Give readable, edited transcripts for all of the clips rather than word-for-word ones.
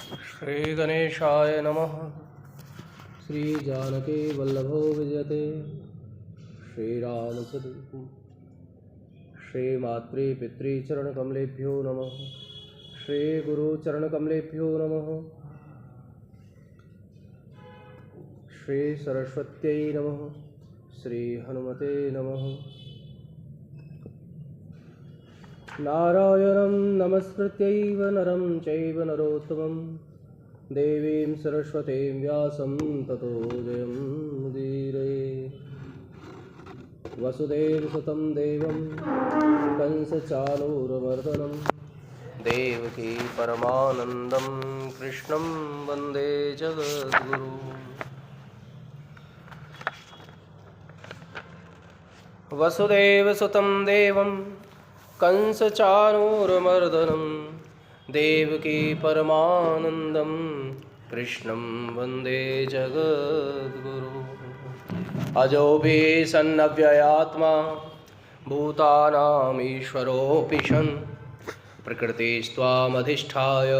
श्री गणेशाय नमः। श्री जानकी वल्लभो विजयते। श्री रामचंद्र श्री मातृ पितृचरण कमलेभ्यो नमः। श्री गुरुचरण कमलेभ्यो नमः। श्री सरस्वत्यै नमः। श्री हनुमते नमः। नारायणं नमस्कृत्यैव नरं चैव नरोत्तमं देवीं सरस्वतीं व्यासं ततो जयमुदीरये। वसुदेवसुतं देवं कंसचाणूरमर्दनं देवकी परमानन्दं कृष्णं वन्दे जगद्गुरुं। वसुदेवसुतं देवं कंसचाणूरमर्दनं देवकी परमानन्दं कृष्णं वन्दे जगद्गुरुं। अजोऽपि सन्नव्ययात्मा भूतानामीश्वरोऽपि सन् प्रकृतिस्त्वामधिष्ठाय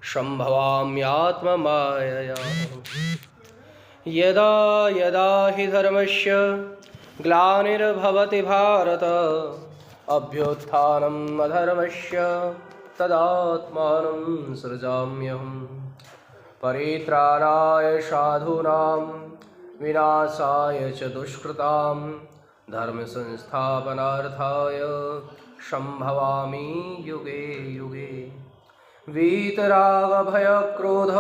सम्भवाम्यात्ममायया। यदा यदा हि धर्मस्य ग्लानिर्भवति भारत अभ्युत्थानम् अधर्मस्य तदात्मानं सृजाम्यहम्। परित्राणाय साधूनां विनाशाय च दुष्कृतां धर्मसंस्थापनार्थाय सम्भवामि युगे युगे। वीतरागभयक्रोध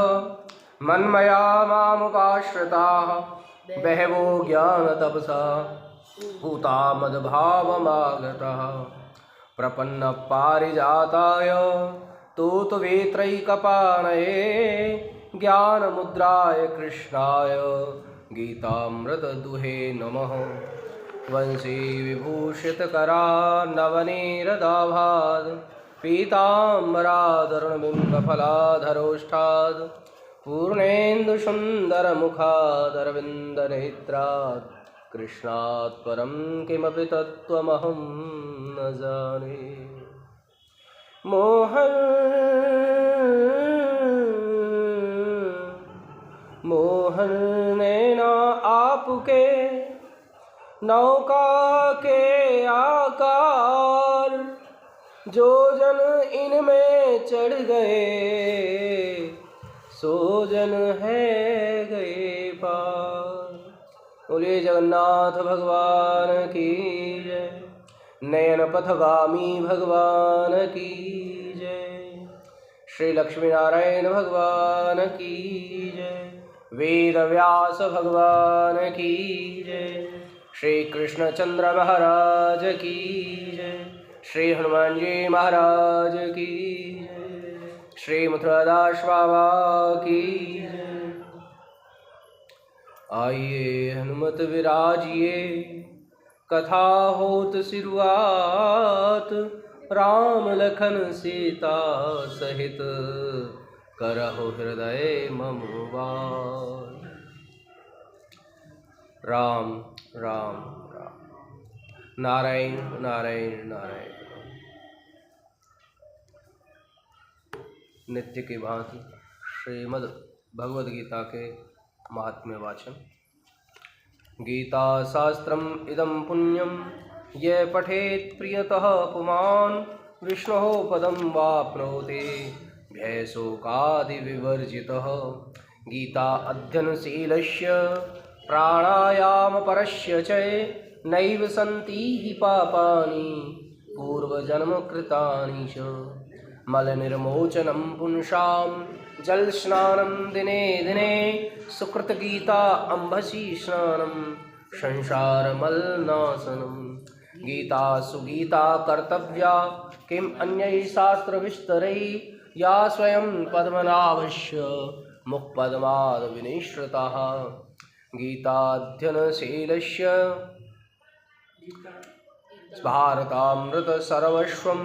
मन्मया मामुपाश्रिताः बहवो ज्ञानतपसा भूता मद्भावमागतः। प्रपन्नपारिजाताय तूतवेत्रैकपाणये ज्ञानमुद्राय कृष्णाय गीतामृतदुहे नमः। वंशी विभूषितकरान्नवनीरदाभाद् पीताम्बरादरुणबिम्बफलाधरोष्ठाद् पूर्णेन्दुसुन्दरमुखादरविन्दनेत्रात् कृष्णात् परं किमपि तत्त्वमहं न जाने। मोहन आपके नौका के आकार जो जन इनमें चढ़ गए सो जन है गए पार। बोलिए जगन्नाथ भगवान की जय। नयन पथगामी भगवान की जय। श्री लक्ष्मी नारायण भगवान की जय। वेद व्यास भगवान की जय। श्री कृष्णचंद्र महाराज की जय। श्री हनुमान जी महाराज की जय। श्री मथुरादास बाबा की जय। आइए हनुमत विराजिए कथा होत शुरुआत। राम लखन सीता सहित करहु हृदय मम वास। राम राम राम नारायण नारायण नारायण। नित्य की भांति श्रीमद् भगवद गीता के महात्म्य वाचन। गीता शास्त्रम इदं पुण्यम ये पठेत् प्रियतः पुमान् विष्णोः पदं वाप्नोति भयशोकादिविवर्जितः। गीता अध्ययनशीलस्य प्राणायामपरस्य च नैव सन्ति हि पापानि पूर्वजन्मकृतानि च। मलनिर्मोचनं पुंसां जलस्नानं दिने दिने सुकृतगीता अम्भसि स्नानं संसारमलनाशनं। गीता सुगीता कर्तव्या किम् अन्यैः शास्त्रविस्तरैः या स्वयं पद्मनाभस्य मुखपद्माद् विनिश्रिताः। गीताध्ययनशीलस्य भारतामृतसर्वस्वं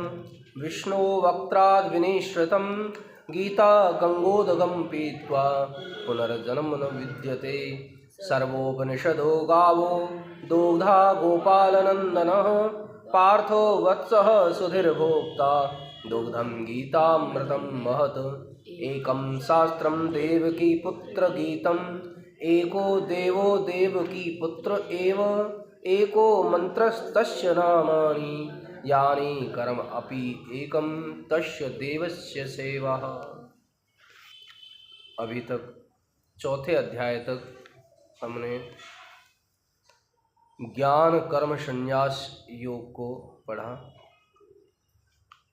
विष्णुवक्त्राद् विनिश्रितं। गीता गंगोदकं पीत्वा पुनर्जन्म न विद्यते। सर्वोपनिषदो गावो दोग्धा गोपालनन्दनः। पार्थो वत्सः सुधीर्भोक्ता दुग्धं गीतामृतं महत्। एकं शास्त्रं देवकी पुत्र गीतम् एको देवो देवकी पुत्र एव एको मंत्रस्तस्य नामानि यानि कर्म अपि एकम तस्य देवस्य सेवा। अभी तक चौथे अध्याय तक हमने ज्ञान कर्म संन्यास योग को पढ़ा।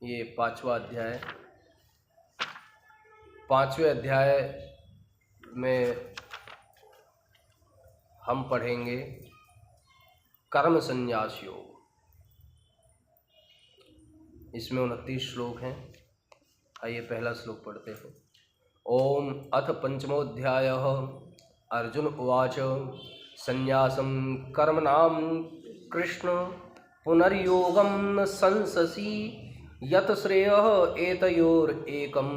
ये 5वां अध्याय। 5वें अध्याय में हम पढ़ेंगे कर्म संन्यास योग। इसमें 29 श्लोक हैं। आइए पहला श्लोक पढ़ते हैं। ओम अथ पंचमोऽध्यायः। अर्जुन उवाच संन्यासं कर्मणां कृष्ण पुनर्योगं संससि यत् श्रेयः एतयोरेकं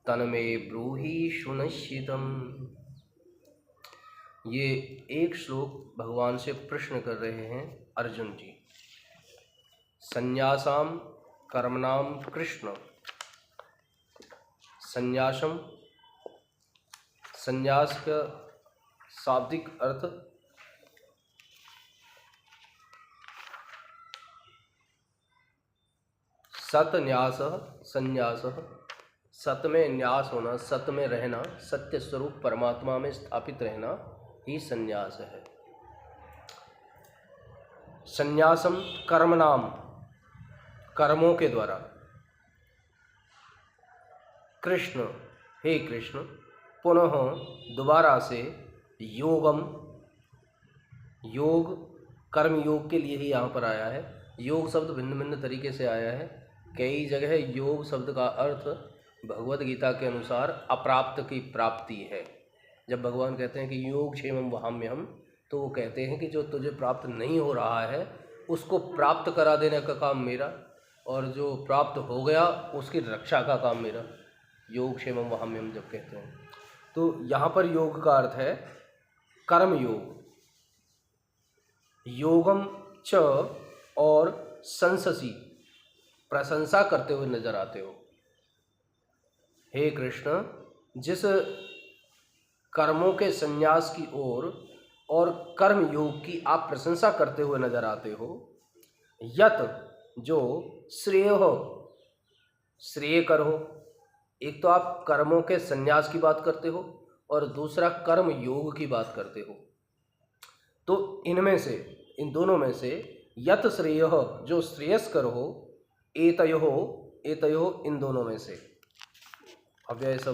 तन्मे ब्रूहि सुनिश्चितम्। ये एक श्लोक भगवान से प्रश्न कर रहे हैं अर्जुन जी। संन्यासाम कर्मणाम कृष्ण। संन्यासम, संन्यास का शाब्दिक अर्थ सतन्यास, संन्यास, सत में न्यास होना, सत में रहना, सत्य स्वरूप परमात्मा में स्थापित रहना ही संन्यास है। संन्यासम कर्मणाम, कर्मों के द्वारा। कृष्ण, हे कृष्ण, पुनः दोबारा से योगम, योग कर्म योग के लिए ही यहाँ पर आया है। योग शब्द भिन्न भिन्न तरीके से आया है। कई जगह योग शब्द का अर्थ भगवत गीता के अनुसार अप्राप्त की प्राप्ति है। जब भगवान कहते हैं कि योग क्षेमम वहाम्यहम, तो वो कहते हैं कि जो तुझे प्राप्त नहीं हो रहा है उसको प्राप्त करा देने का काम मेरा, और जो प्राप्त हो गया उसकी रक्षा का काम मेरा। योग क्षेमम वहाम्यहम जब कहते हैं, तो यहाँ पर योग का अर्थ है कर्म योग। योगम च और संससी, प्रशंसा करते हुए नजर आते हो। हे कृष्ण, जिस कर्मों के संन्यास की ओर और कर्म योग की आप प्रशंसा करते हुए नजर आते हो, यत जो श्रेय हो, श्रेय कर हो। एक तो आप कर्मों के संन्यास की बात करते हो और दूसरा कर्म योग की बात करते हो। तो इनमें से, इन दोनों में से यत श्रेय जो श्रेयस्कर हो, एतयो, एतयो इन दोनों में से। अव्यय